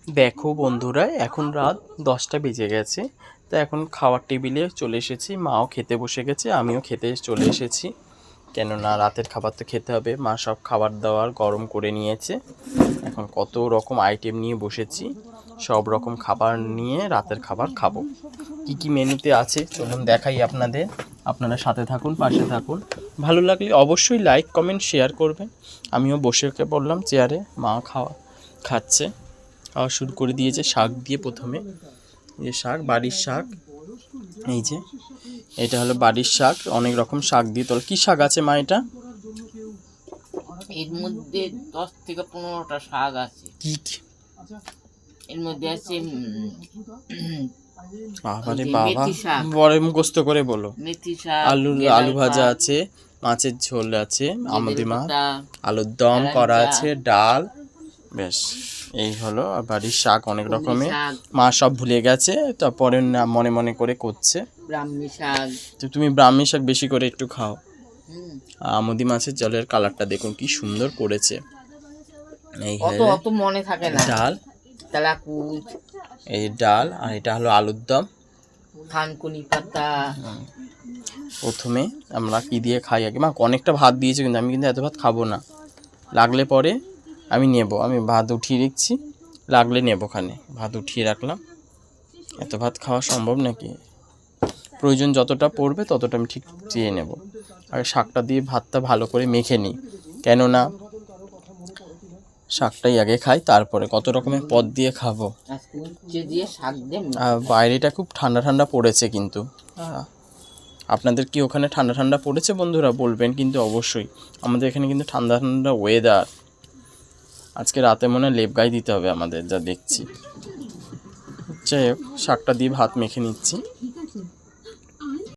দেখো বন্ধুরা, এখন রাত 10টা বেজে গেছে। তো এখন খাওয়ার টেবিলে চলে এসেছি, মাও খেতে বসে গেছে, আমিও খেতে চলে এসেছি। কেননা রাতের খাবার তো খেতে হবে। মা সব খাবার দাবার গরম করে নিয়েছে। এখন কত রকম আইটেম নিয়ে বসেছি, সব রকম খাবার নিয়ে রাতের খাবার খাবো। কি কি মেনুতে আছে চলুন দেখাই আপনাদের। আপনারা সাথে থাকুন, পাশে থাকুন। ভালো লাগলে অবশ্যই লাইক কমেন্ট শেয়ার করবেন। আমিও বসে পড়লাম চেয়ারে, মা খাচ্ছে, খাওয়া শুরু করে দিয়েছে। শাক দিয়ে প্রথমে, এই শাক বাড়ির শাক, এই যে এটা হলো বাড়ির শাক। অনেক রকম শাক দিয়ে তোলা। কি শাক আছে মা এটা? এর মধ্যে 10 থেকে 15টা শাক আছে। কি এর মধ্যে আছে বাবারে বাবা, মেথি শাক, বড় মুখস্থ করে বলো। মেথি শাক, আলু ভাজা আছে, মাছের ঝোল আছে, আমদি মাছ, আলুর দম করা আছে, ডাল। বেশ, এই হলো বাড়ির শাক অনেক রকমের। মা সব ভুলে গেছে, তারপরে না মনে মনে করে করছে। ব্রাহ্মী শাক, তো তুমি ব্রাহ্মী শাক বেশি করে একটু খাও। আমদি মাছের জলের কালারটা দেখুন কি সুন্দর করেছে। এই অত মনে থাকে না। ডাল, তেলাকুচ, এই ডাল, আর এটা হলো আলুর দম, থানকুনি পাতা। প্রথমে আমরা কি দিয়ে খাই আগে? মা অনেকটা ভাত দিয়েছে, কিন্তু আমি কিন্তু এত ভাত খাবো না। লাগলে পরে আমি নেব, আমি ভাত উঠিয়ে রেখেছি, লাগলে নেবো। খানে ভাত উঠিয়ে রাখলাম। এত ভাত খাওয়া সম্ভব নাকি? প্রয়োজন যতটা পড়বে ততটা আমি ঠিক চেয়ে নেব। আর শাকটা দিয়ে ভাতটা ভালো করে মেখে নিই, কেননা শাকটাই আগে খাই, তারপরে কত রকমের পদ দিয়ে খাবো। আর বাইরেটা খুব ঠান্ডা ঠান্ডা পড়েছে, কিন্তু আপনাদের কি ওখানে ঠান্ডা ঠান্ডা পড়েছে বন্ধুরা? বলবেন কিন্তু অবশ্যই। আমাদের এখানে কিন্তু ঠান্ডা ঠান্ডা ওয়েদার। আজকে রাতে মনে হয় লেপ গায়ে দিতে হবে আমাদের, যা দেখছি। যাই হোক, শাকটা দিয়ে ভাত মেখে নিচ্ছি।